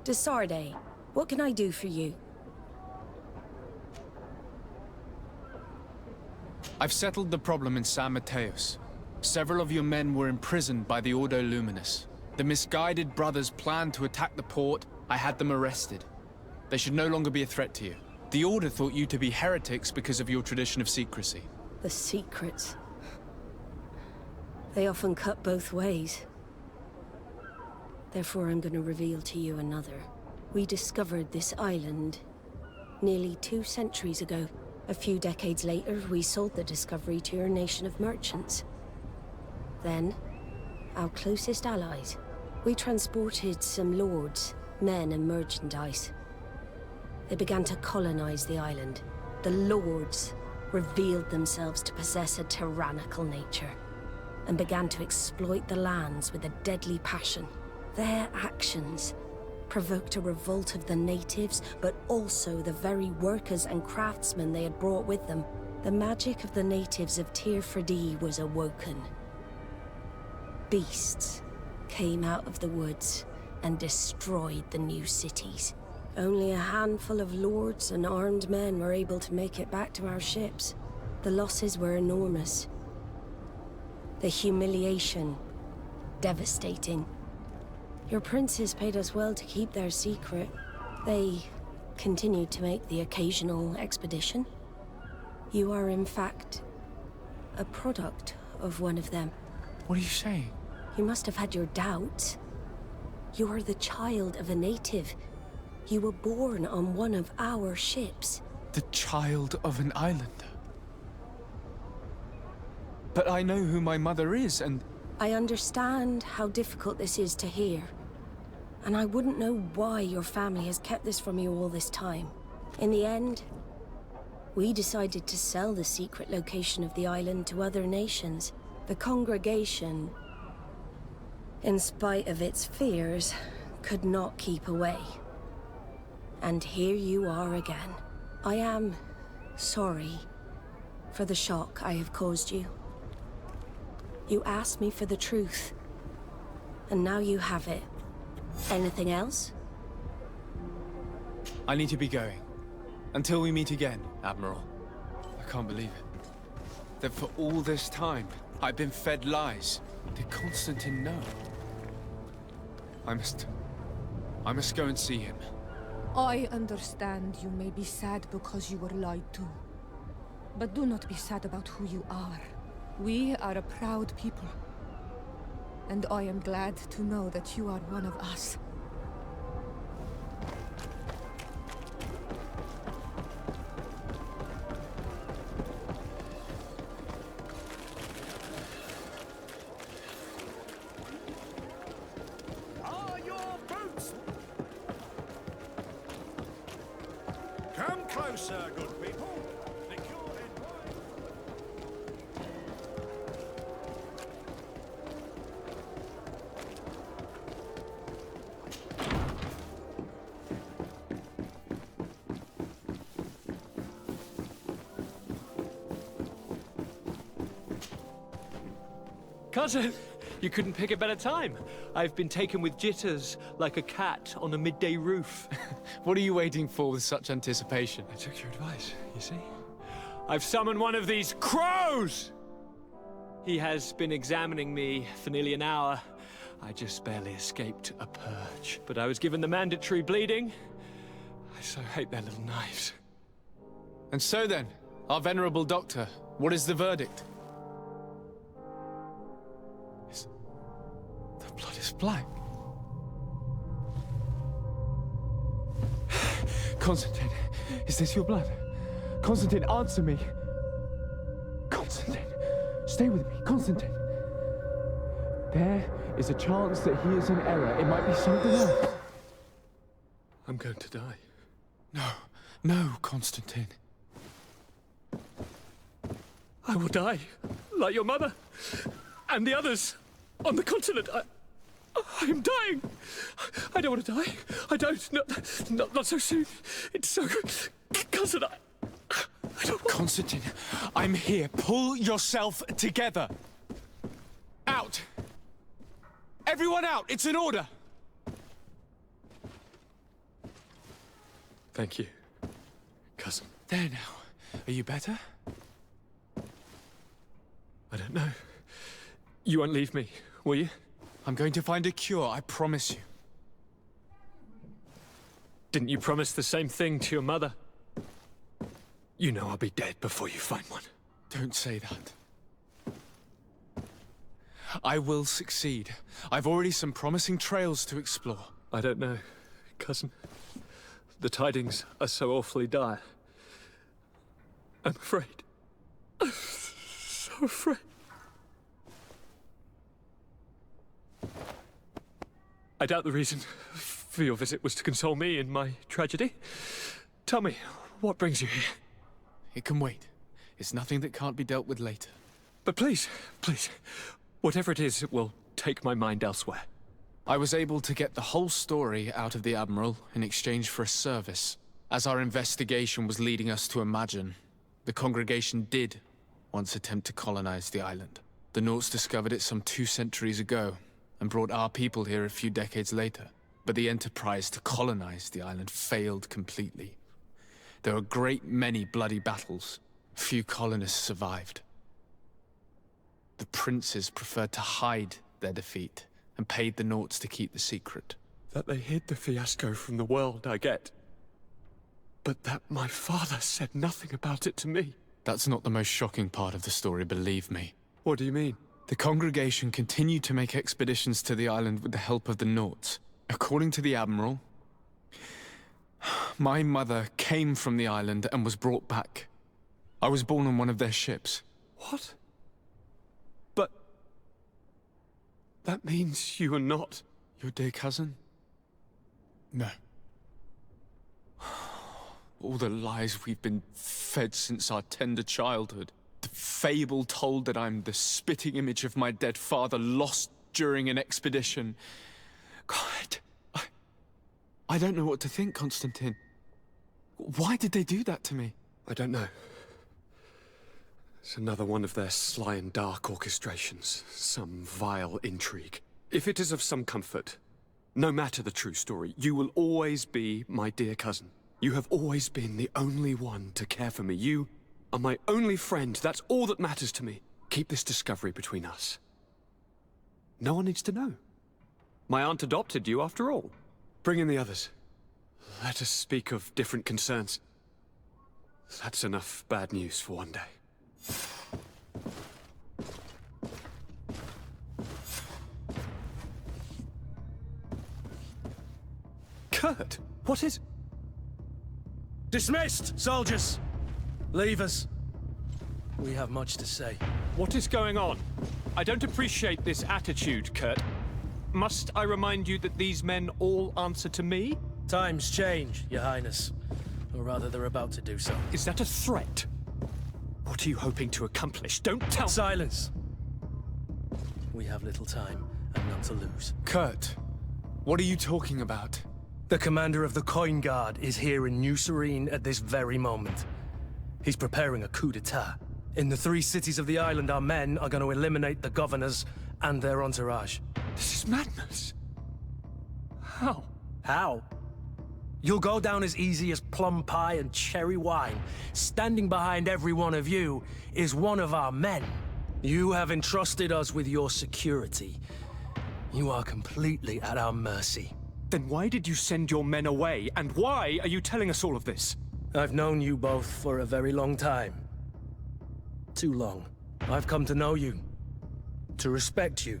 De Sarde, what can I do for you? I've settled the problem in San Mateos. Several of your men were imprisoned by the Ordo Luminus. The misguided brothers planned to attack the port. I had them arrested. They should no longer be a threat to you. The Order thought you to be heretics because of your tradition of secrecy. The secrets. They often cut both ways. Therefore, I'm going to reveal to you another. We discovered this island nearly 2 centuries ago. A few decades later, we sold the discovery to your nation of merchants. Then, our closest allies. We transported some lords, men and merchandise. They began to colonize the island. The lords revealed themselves to possess a tyrannical nature, and began to exploit the lands with a deadly passion. Their actions provoked a revolt of the natives, but also the very workers and craftsmen they had brought with them. The magic of the natives of Tir Freddy was awoken. Beasts came out of the woods and destroyed the new cities. Only a handful of lords and armed men were able to make it back to our ships. The losses were enormous. The humiliation, devastating. Your princes paid us well to keep their secret. They continued to make the occasional expedition. You are, in fact, a product of one of them. What are you saying? You must have had your doubts. You are the child of a native. You were born on one of our ships. The child of an islander? But I know who my mother is, and... I understand how difficult this is to hear. And I wouldn't know why your family has kept this from you all this time. In the end, we decided to sell the secret location of the island to other nations. The congregation, in spite of its fears, could not keep away. And here you are again. I am sorry for the shock I have caused you. You asked me for the truth, and now you have it. Anything else? I need to be going. Until we meet again, Admiral. I can't believe it. That for all this time, I've been fed lies. Did Constantine know? I must go and see him. I understand you may be sad because you were lied to. But do not be sad about who you are. We are a proud people. And I am glad to know that you are one of us. Are your boots? Come closer, good people. Liqueur and wine. Cousin, you couldn't pick a better time. I've been taken with jitters, like a cat on a midday roof. What are you waiting for with such anticipation? I took your advice, you see? I've summoned one of these crows! He has been examining me for nearly an hour. I just barely escaped a purge. But I was given the mandatory bleeding. I so hate their little knives. And so then, our venerable doctor, what is the verdict? The blood is black. Constantine, is this your blood? Constantine, answer me. Constantine, stay with me. Constantine. There is a chance that he is in error. It might be something else. I'm going to die. No, Constantine. I will die, like your mother, and the others on the continent. I am dying. I don't want to die. I don't. Not so soon. It's so... Cousin, I don't want... Constantine, I'm here. Pull yourself together. Out. Everyone out. It's an order. Thank you, cousin. There now. Are you better? I don't know. You won't leave me, will you? I'm going to find a cure, I promise you. Didn't you promise the same thing to your mother? You know I'll be dead before you find one. Don't say that. I will succeed. I've already some promising trails to explore. I don't know, cousin. The tidings are so awfully dire. I'm afraid. I'm so afraid. I doubt the reason for your visit was to console me in my tragedy. Tell me, what brings you here? It can wait. It's nothing that can't be dealt with later. But please, please, whatever it is, it will take my mind elsewhere. I was able to get the whole story out of the Admiral in exchange for a service. As our investigation was leading us to imagine, the congregation did once attempt to colonize the island. The Nauts discovered it some 2 centuries ago, and brought our people here a few decades later. But the enterprise to colonize the island failed completely. There were a great many bloody battles. Few colonists survived. The princes preferred to hide their defeat, and paid the Nauts to keep the secret. That they hid the fiasco from the world, I get. But that my father said nothing about it to me. That's not the most shocking part of the story, believe me. What do you mean? The congregation continued to make expeditions to the island with the help of the Nauts. According to the Admiral, my mother came from the island and was brought back. I was born on one of their ships. What? But... that means you are not... Your dear cousin? No. All the lies we've been fed since our tender childhood. The fable told that I'm the spitting image of my dead father lost during an expedition. God, I don't know what to think, Constantin. Why did they do that to me? I don't know. It's another one of their sly and dark orchestrations. Some vile intrigue. If it is of some comfort, no matter the true story, you will always be my dear cousin. You have always been the only one to care for me. You are my only friend. That's all that matters to me. Keep this discovery between us. No one needs to know. My aunt adopted you, after all. Bring in the others. Let us speak of different concerns. That's enough bad news for one day. Kurt, what is... Dismissed, soldiers! Leave us. We have much to say. What is going on? I don't appreciate this attitude, Kurt. Must I remind you that these men all answer to me? Times change, Your Highness. Or rather, they're about to do so. Is that a threat? What are you hoping to accomplish? Don't tell... Silence! We have little time, and none to lose. Kurt, what are you talking about? The commander of the Coin Guard is here in New Serene at this very moment. He's preparing a coup d'etat. In the 3 cities of the island, our men are going to eliminate the governors and their entourage. This is madness. How? How? You'll go down as easy as plum pie and cherry wine. Standing behind every one of you is one of our men. You have entrusted us with your security. You are completely at our mercy. Then why did you send your men away? And why are you telling us all of this? I've known you both for a very long time. Too long. I've come to know you. To respect you.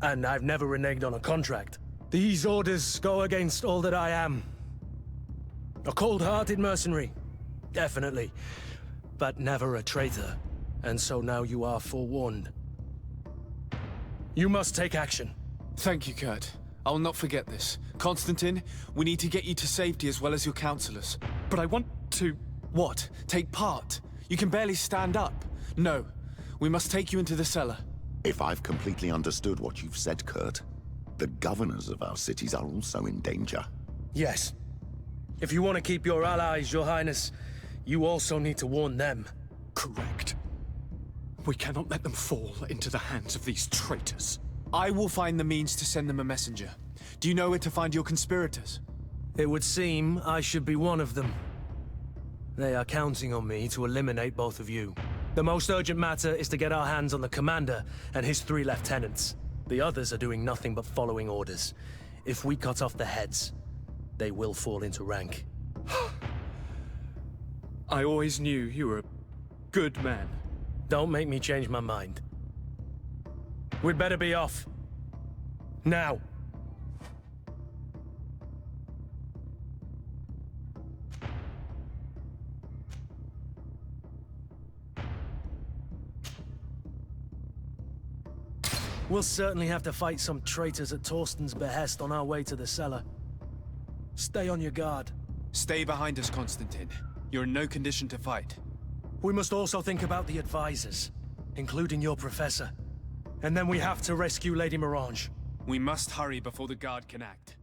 And I've never reneged on a contract. These orders go against all that I am. A cold-hearted mercenary. Definitely. But never a traitor. And so now you are forewarned. You must take action. Thank you, Kurt. I will not forget this. Constantin, we need to get you to safety as well as your counselors. But I want to... What? Take part? You can barely stand up. No. We must take you into the cellar. If I've completely understood what you've said, Kurt, the governors of our cities are also in danger. Yes. If you want to keep your allies, Your Highness, you also need to warn them. Correct. We cannot let them fall into the hands of these traitors. I will find the means to send them a messenger. Do you know where to find your conspirators? It would seem I should be one of them. They are counting on me to eliminate both of you. The most urgent matter is to get our hands on the commander and his 3 lieutenants. The others are doing nothing but following orders. If we cut off the heads, they will fall into rank. I always knew you were a good man. Don't make me change my mind. We'd better be off. Now. We'll certainly have to fight some traitors at Torsten's behest on our way to the cellar. Stay on your guard. Stay behind us, Constantine. You're in no condition to fight. We must also think about the advisors, including your professor. And then we have to rescue Lady Morange. We must hurry before the guard can act.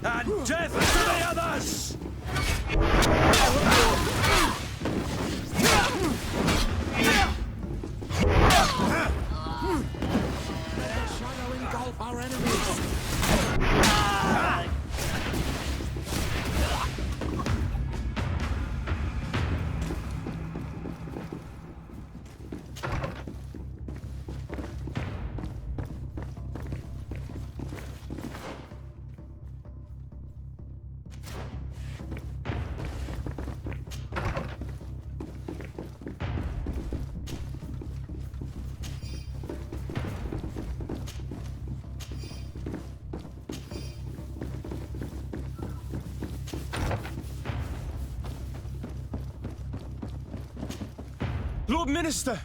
And death to the others! Their shadow engulf our enemies! Lord Minister!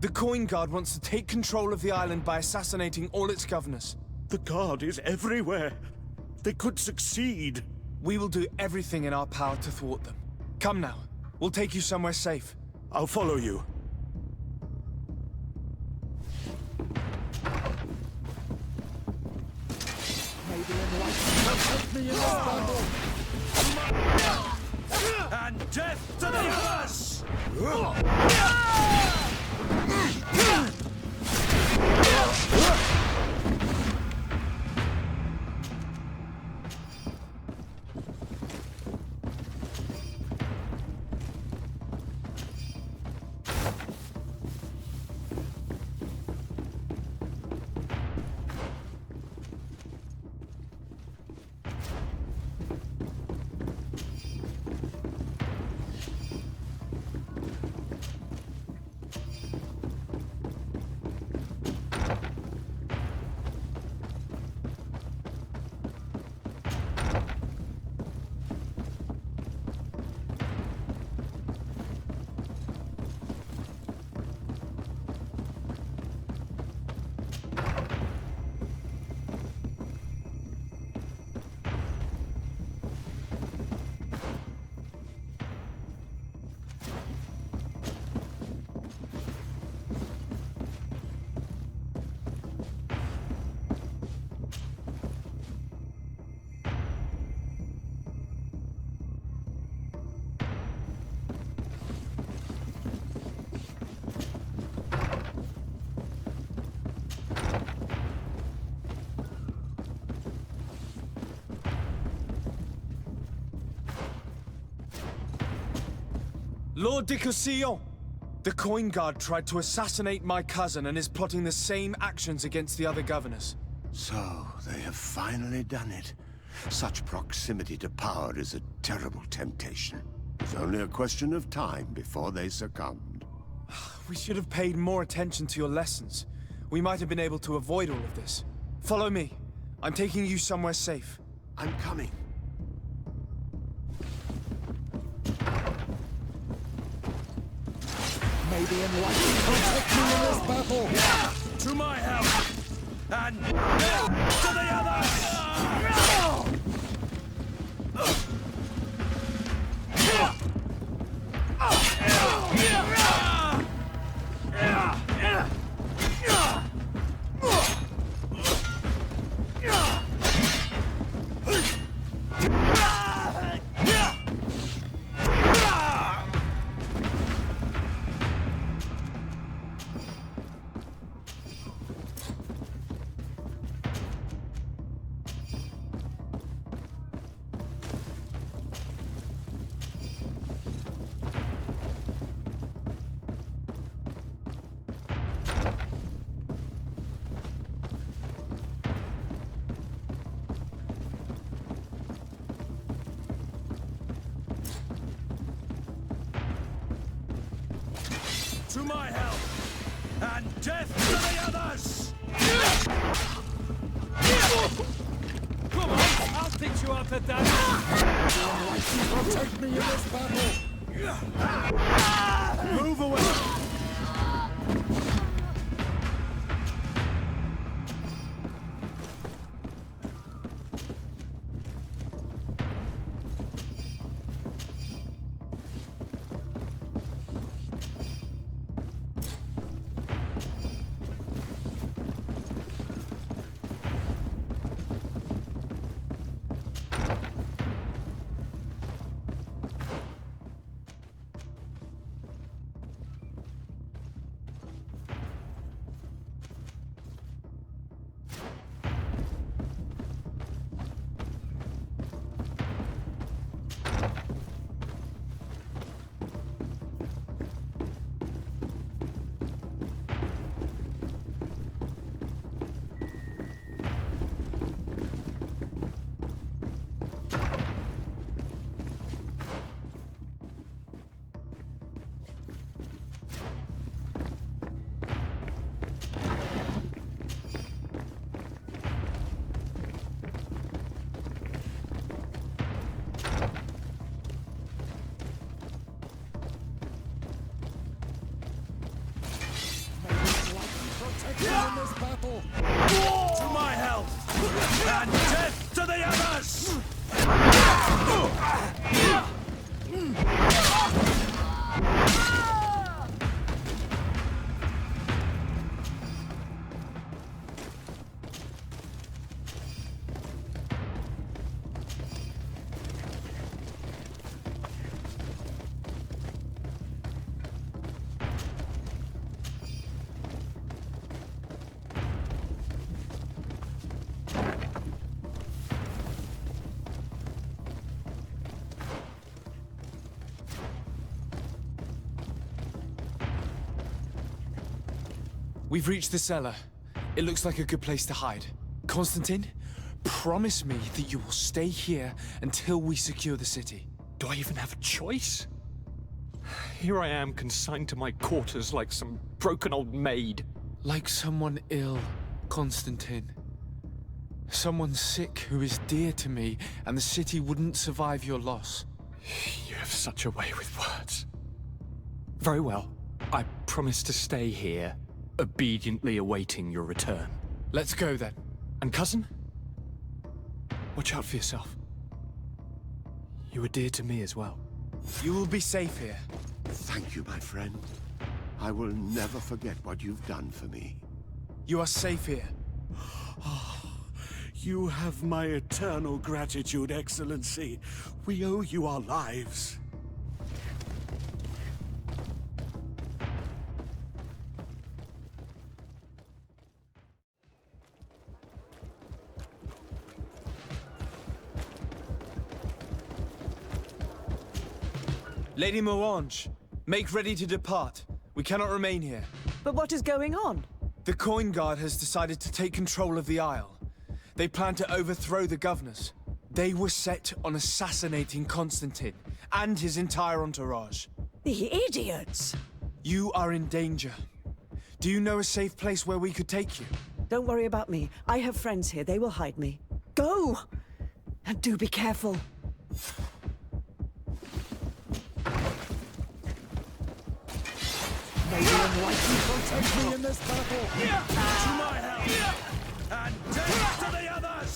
The Coin Guard wants to take control of the island by assassinating all its governors. The guard is everywhere. They could succeed. We will do everything in our power to thwart them. Come now. We'll take you somewhere safe. I'll follow you. Maybe enlightenment will help me in this battle. And death to the others! Lord de Cossillon! The Coin Guard tried to assassinate my cousin and is plotting the same actions against the other governors. So, they have finally done it. Such proximity to power is a terrible temptation. It's only a question of time before they succumbed. We should have paid more attention to your lessons. We might have been able to avoid all of this. Follow me. I'm taking you somewhere safe. I'm coming. Maybe enlightenment will help me in this battle. To my help! And death to the others! To my help! And death to the others! Come on, I'll teach you how to dance. Protect me in this battle! Move away! In this battle! To my help! And death to the others! We've reached the cellar. It looks like a good place to hide. Constantine, promise me that you will stay here until we secure the city. Do I even have a choice? Here I am, consigned to my quarters like some broken old maid. Like someone ill, Constantine. Someone sick who is dear to me, and the city wouldn't survive your loss. You have such a way with words. Very well. I promise to stay here, obediently awaiting your return. Let's go then. And cousin? Watch out for yourself. You are dear to me as well. You will be safe here. Thank you, my friend. I will never forget what you've done for me. You are safe here. You have my eternal gratitude, Excellency. We owe you our lives. Lady Morange, make ready to depart. We cannot remain here. But what is going on? The Coin Guard has decided to take control of the Isle. They plan to overthrow the governors. They were set on assassinating Constantine and his entire entourage. The idiots! You are in danger. Do you know a safe place where we could take you? Don't worry about me. I have friends here. They will hide me. Go! And do be careful. May the enlightened protect me in this battle. To my help. And death to the others!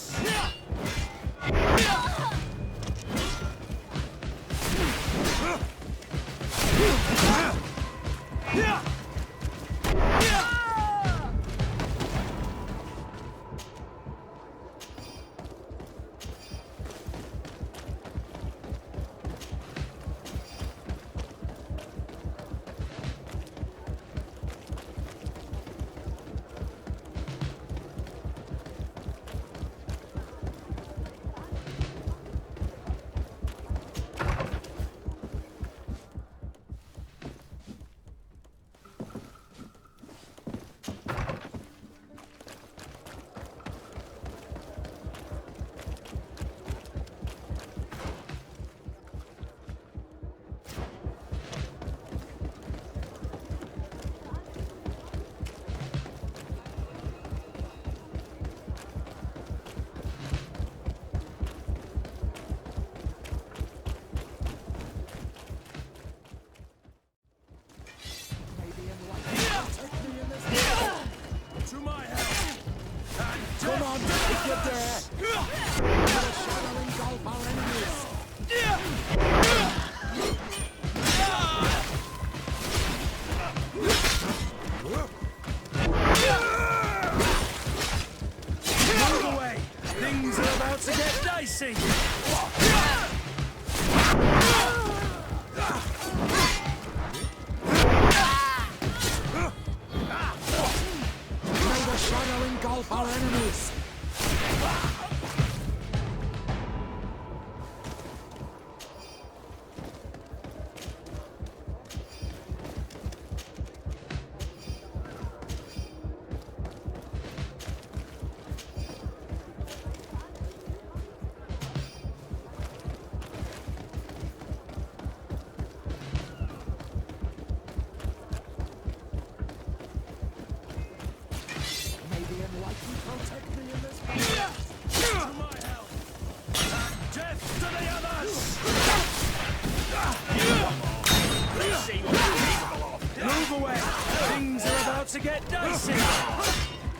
To get dicey.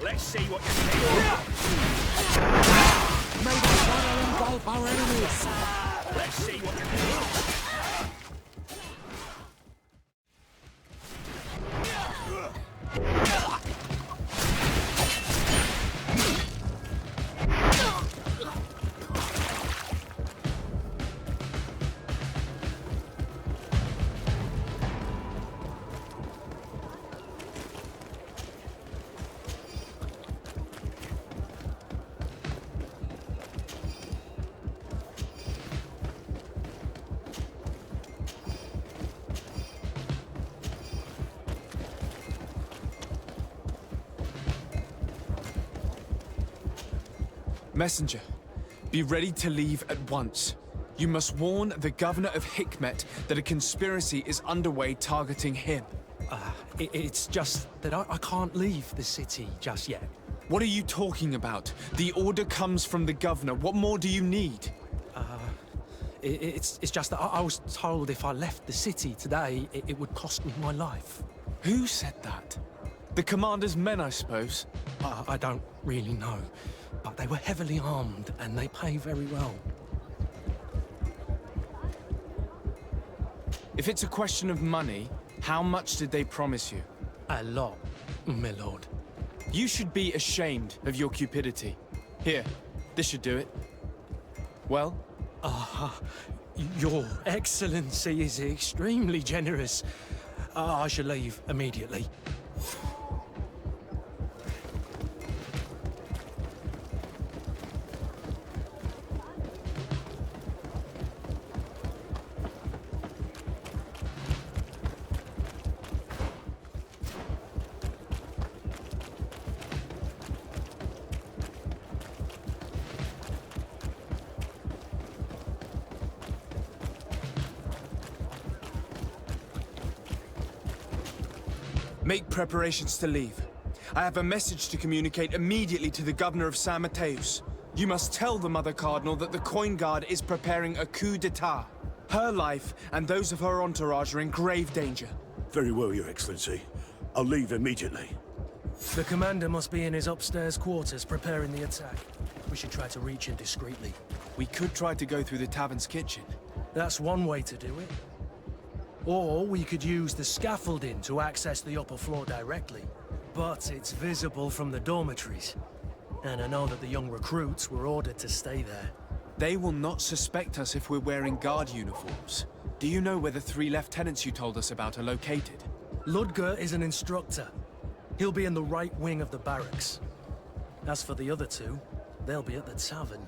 Let's see what you can do. May the shadow engulf our enemies. Let's see what you can do. Messenger, be ready to leave at once. You must warn the governor of Hikmet that a conspiracy is underway targeting him. It's just that I can't leave the city just yet. What are you talking about? The order comes from the governor. What more do you need? It's just that I was told if I left the city today, it would cost me my life. Who said that? The commander's men, I suppose? I don't really know, but they were heavily armed and they pay very well. If it's a question of money, how much did they promise you? A lot, my lord. You should be ashamed of your cupidity. Here, this should do it. Well? Your Excellency is extremely generous. I shall leave immediately. Make preparations to leave. I have a message to communicate immediately to the governor of San Mateus. You must tell the Mother Cardinal that the Coin Guard is preparing a coup d'etat. Her life and those of her entourage are in grave danger. Very well, Your Excellency. I'll leave immediately. The commander must be in his upstairs quarters preparing the attack. We should try to reach him discreetly. We could try to go through the tavern's kitchen. That's one way to do it. Or we could use the scaffolding to access the upper floor directly. But it's visible from the dormitories. And I know that the young recruits were ordered to stay there. They will not suspect us if we're wearing guard uniforms. Do you know where the 3 lieutenants you told us about are located? Ludger is an instructor. He'll be in the right wing of the barracks. As for the other 2, they'll be at the tavern.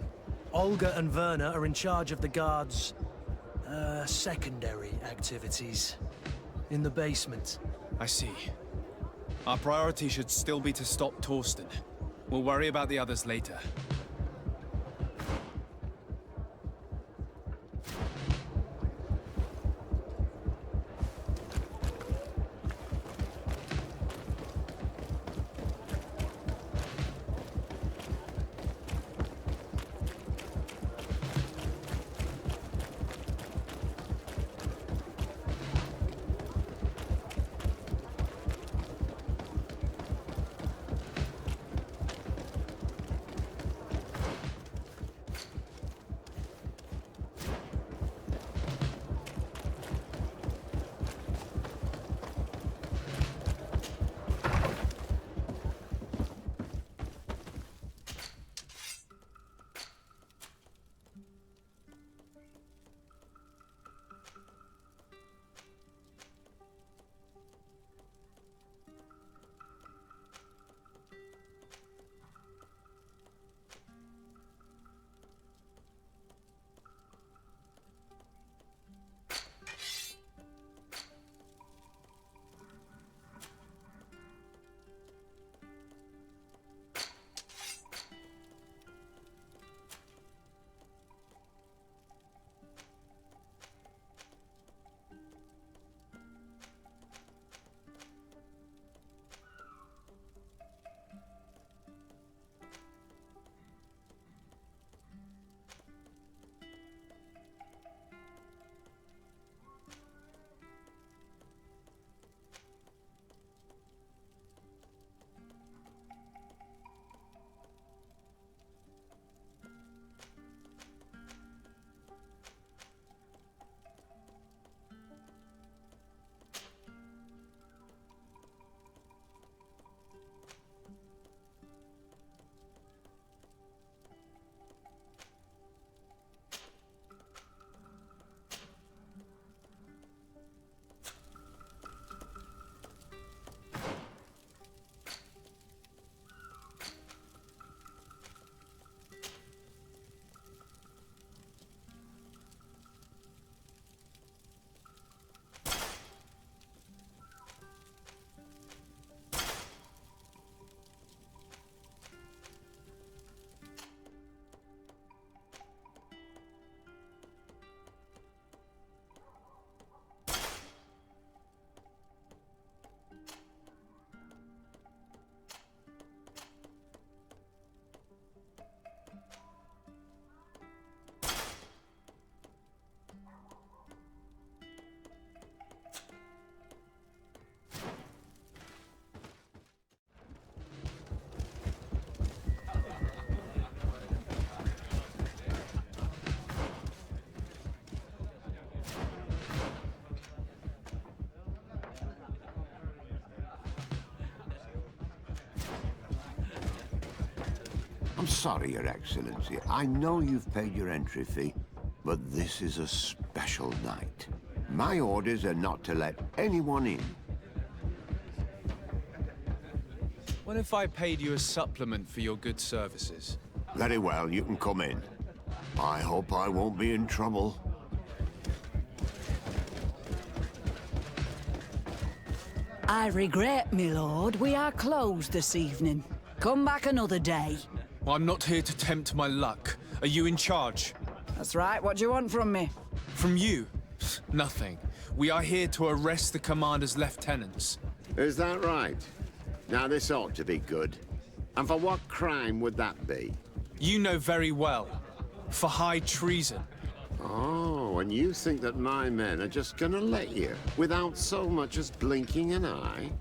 Olga and Werner are in charge of the guards' secondary activities. In the basement. I see. Our priority should still be to stop Torsten. We'll worry about the others later. I'm sorry, Your Excellency. I know you've paid your entry fee, but this is a special night. My orders are not to let anyone in. What if I paid you a supplement for your good services? Very well, you can come in. I hope I won't be in trouble. I regret, my lord, we are closed this evening. Come back another day. I'm not here to tempt my luck. Are you in charge? That's right, what do you want from me? From you? Nothing. We are here to arrest the commander's lieutenants. Is that right? Now this ought to be good. And for what crime would that be? You know very well. For high treason. Oh, and you think that my men are just gonna let you, without so much as blinking an eye?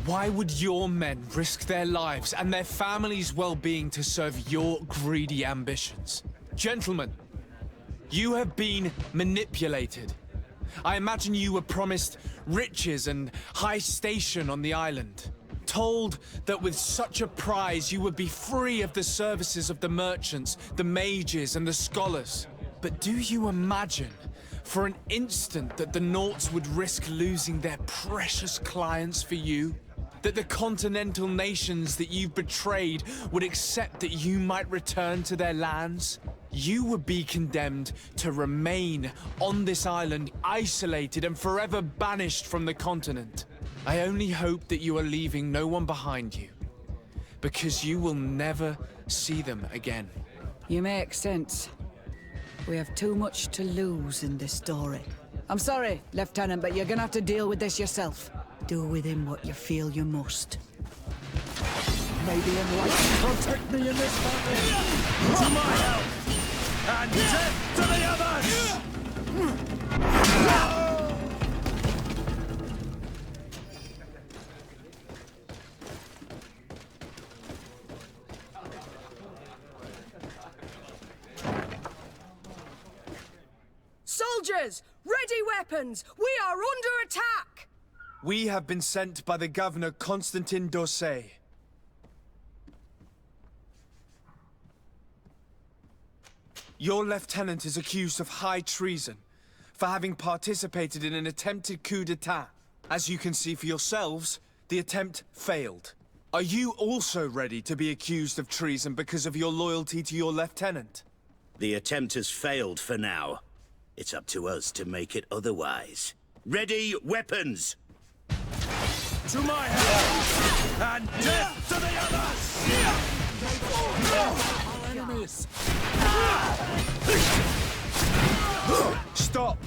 Why would your men risk their lives and their families' well-being to serve your greedy ambitions? Gentlemen, you have been manipulated. I imagine you were promised riches and high station on the island. Told that with such a prize you would be free of the services of the merchants, the mages and the scholars. But do you imagine for an instant that the Nauts would risk losing their precious clients for you? That the continental nations that you've betrayed would accept that you might return to their lands? You would be condemned to remain on this island, isolated and forever banished from the continent. I only hope that you are leaving no one behind you, because you will never see them again. You make sense. We have too much to lose in this story. I'm sorry, Lieutenant, but you're gonna have to deal with this yourself. Do with him what you feel you must. May the enlightened protect me in this battle! To my help! And death to the others! Soldiers! Ready weapons! We are under attack! We have been sent by the governor Constantin d'Orsay. Your lieutenant is accused of high treason for having participated in an attempted coup d'etat. As you can see for yourselves, the attempt failed. Are you also ready to be accused of treason because of your loyalty to your lieutenant? The attempt has failed for now. It's up to us to make it otherwise. Ready, weapons! To my help! And death to the others! Our enemies! Stop!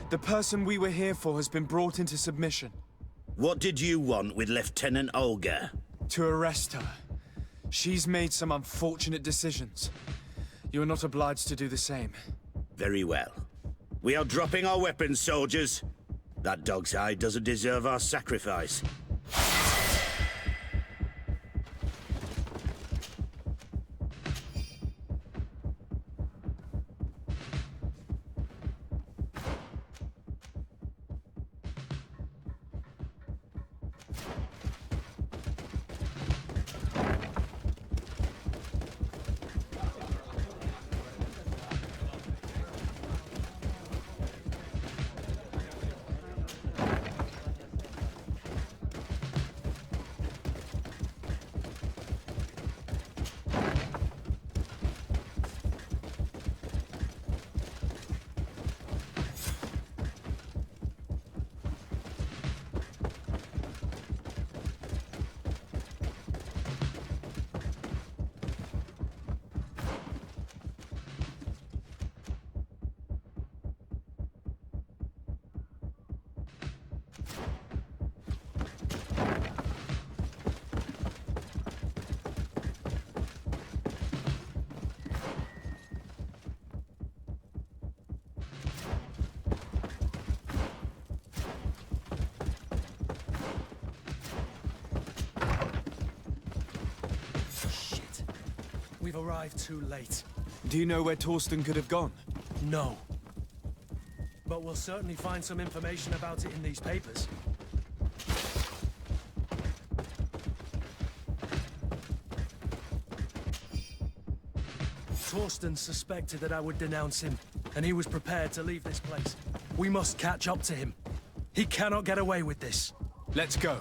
The person we were here for has been brought into submission. What did you want with Lieutenant Olga? To arrest her. She's made some unfortunate decisions. You are not obliged to do the same. Very well. We are dropping our weapons, soldiers. That dog's hide doesn't deserve our sacrifice. We've arrived too late. Do you know where Torsten could have gone? No. But we'll certainly find some information about it in these papers. Torsten suspected that I would denounce him, and he was prepared to leave this place. We must catch up to him. He cannot get away with this. Let's go.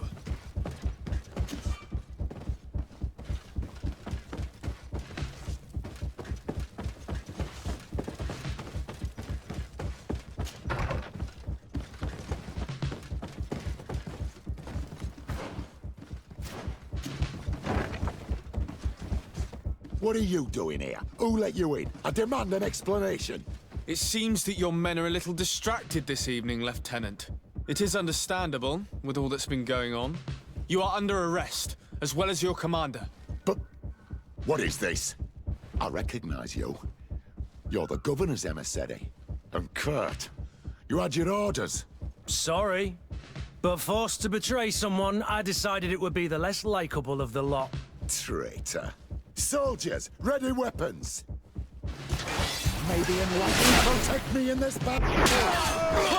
What are you doing here? Who let you in? I demand an explanation. It seems that your men are a little distracted this evening, Lieutenant. It is understandable, with all that's been going on. You are under arrest as well as your commander. But what is this? I recognize you. You're the governor's emissary. And Kurt, you had your orders. Sorry, but forced to betray someone, I decided it would be the less likable of the lot. Traitor. Soldiers, ready weapons. Maybe enlightenment protect me in this battle.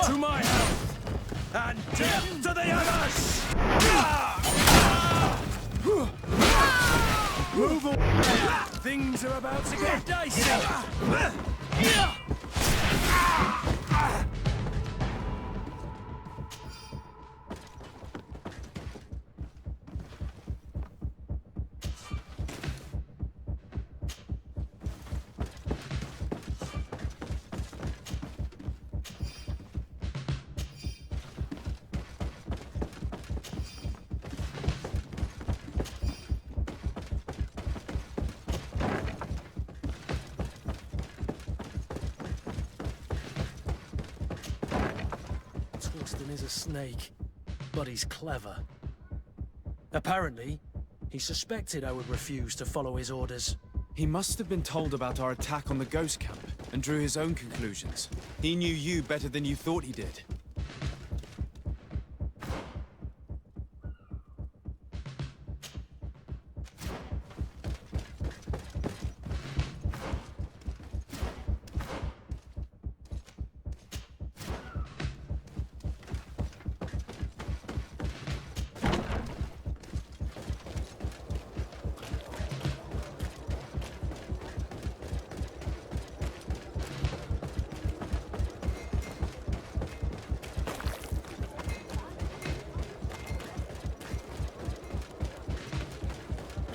To my health! And death to the others! Move away! Things are about to get dicey! Is a snake, but he's clever. Apparently, he suspected I would refuse to follow his orders. He must have been told about our attack on the ghost camp and drew his own conclusions. He knew you better than you thought he did.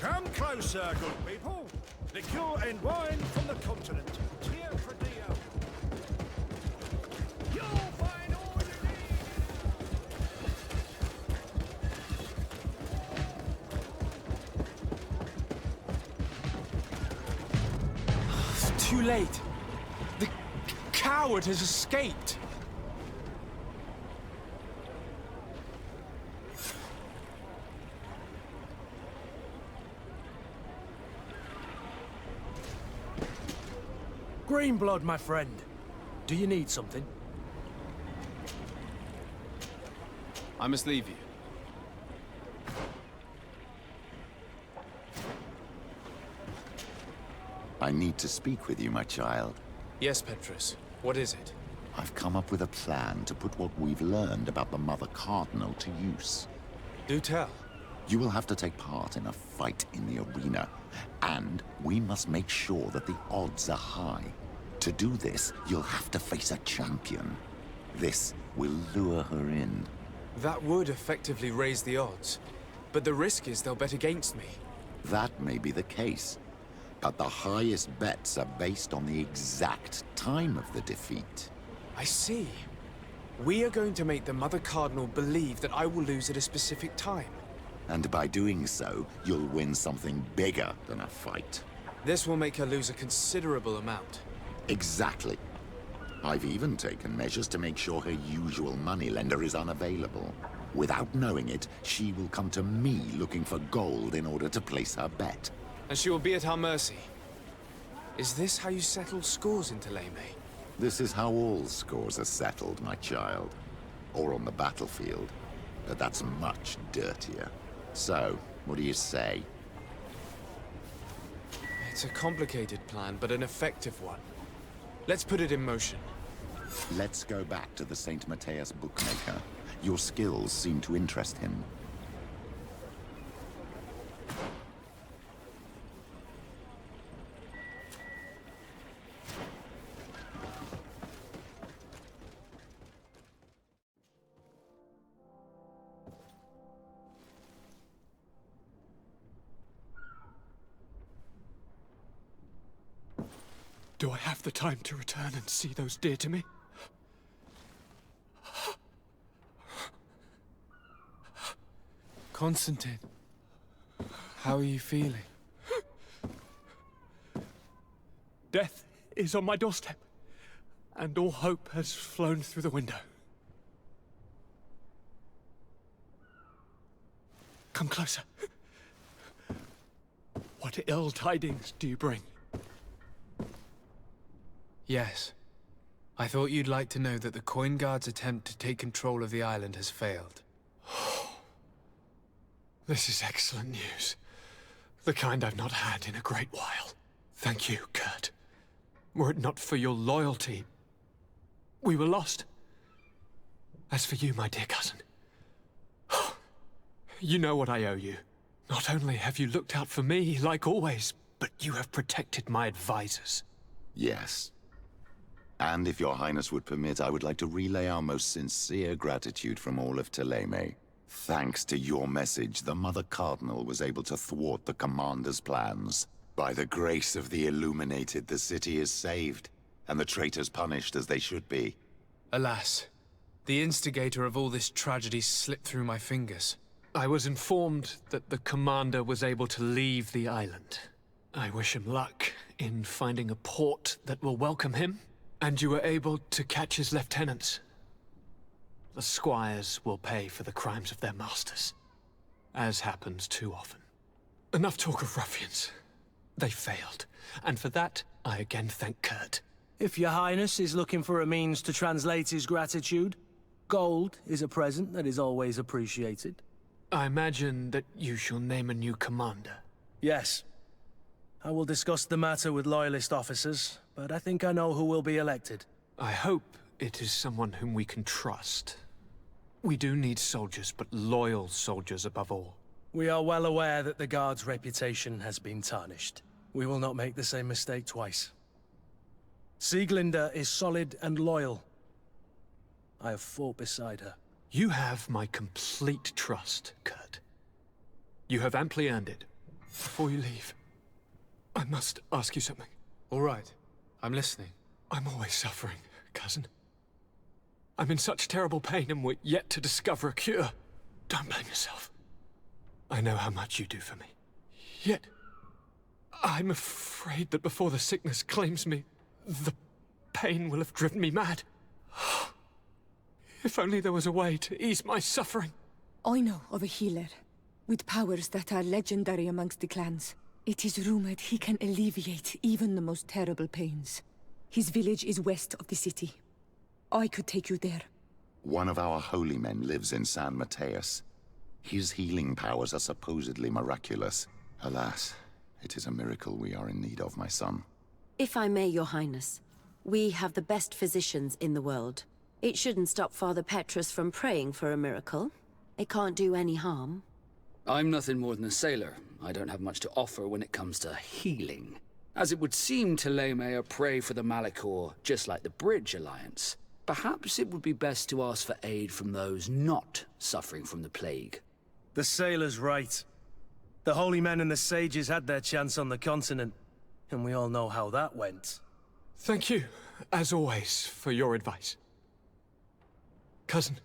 Come closer, good people. Liqueur and wine from the continent. Cheer for Dio. You'll find all you need. Too late. The coward has escaped. Green blood, my friend. Do you need something? I must leave you. I need to speak with you, my child. Yes, Petrus. What is it? I've come up with a plan to put what we've learned about the Mother Cardinal to use. Do tell. You will have to take part in a fight in the arena, and we must make sure that the odds are high. To do this, you'll have to face a champion. This will lure her in. That would effectively raise the odds. But the risk is they'll bet against me. That may be the case, but the highest bets are based on the exact time of the defeat. I see. We are going to make the Mother Cardinal believe that I will lose at a specific time. And by doing so, you'll win something bigger than a fight. This will make her lose a considerable amount. Exactly. I've even taken measures to make sure her usual moneylender is unavailable. Without knowing it, she will come to me looking for gold in order to place her bet. And she will be at our mercy. Is this how you settle scores in Thélème? This is how all scores are settled, my child. Or on the battlefield. But that's much dirtier. So, what do you say? It's a complicated plan, but an effective one. Let's put it in motion. Let's go back to the St. Matthias bookmaker. Your skills seem to interest him. Do I have the time to return and see those dear to me? Constantine, how are you feeling? Death is on my doorstep, and all hope has flown through the window. Come closer. What ill tidings do you bring? Yes. I thought you'd like to know that the Coin Guard's attempt to take control of the island has failed. This is excellent news. The kind I've not had in a great while. Thank you, Kurt. Were it not for your loyalty, we were lost. As for you, my dear cousin, you know what I owe you. Not only have you looked out for me, like always, but you have protected my advisors. Yes. And if your highness would permit, I would like to relay our most sincere gratitude from all of Thélème. Thanks to your message, the Mother Cardinal was able to thwart the commander's plans. By the grace of the Illuminated, the city is saved, and the traitors punished as they should be. Alas, the instigator of all this tragedy slipped through my fingers. I was informed that the commander was able to leave the island. I wish him luck in finding a port that will welcome him, and you were able to catch his lieutenants. The squires will pay for the crimes of their masters, as happens too often. Enough talk of ruffians. They failed, and for that, I again thank Kurt. If your highness is looking for a means to translate his gratitude, gold is a present that is always appreciated. I imagine that you shall name a new commander. Yes. I will discuss the matter with loyalist officers, but I think I know who will be elected. I hope it is someone whom we can trust. We do need soldiers, but loyal soldiers above all. We are well aware that the Guard's reputation has been tarnished. We will not make the same mistake twice. Sieglinde is solid and loyal. I have fought beside her. You have my complete trust, Kurt. You have amply earned it. Before you leave, I must ask you something. All right. I'm listening. I'm always suffering, cousin. I'm in such terrible pain and we're yet to discover a cure. Don't blame yourself. I know how much you do for me. Yet, I'm afraid that before the sickness claims me, the pain will have driven me mad. If only there was a way to ease my suffering. I know of a healer, with powers that are legendary amongst the clans. It is rumored he can alleviate even the most terrible pains. His village is west of the city. I could take you there. One of our holy men lives in San Mateus. His healing powers are supposedly miraculous. Alas, it is a miracle we are in need of, my son. If I may, your highness, we have the best physicians in the world. It shouldn't stop Father Petrus from praying for a miracle. It can't do any harm. I'm nothing more than a sailor. I don't have much to offer when it comes to healing. As it would seem Thélème are prey for the Malachor, just like the Bridge Alliance. Perhaps it would be best to ask for aid from those not suffering from the plague. The sailor's right. The holy men and the sages had their chance on the continent, and we all know how that went. Thank you, as always, for your advice. Cousin,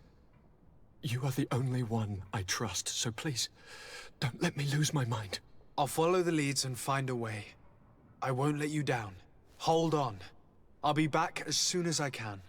you are the only one I trust, so please, don't let me lose my mind. I'll follow the leads and find a way. I won't let you down. Hold on. I'll be back as soon as I can.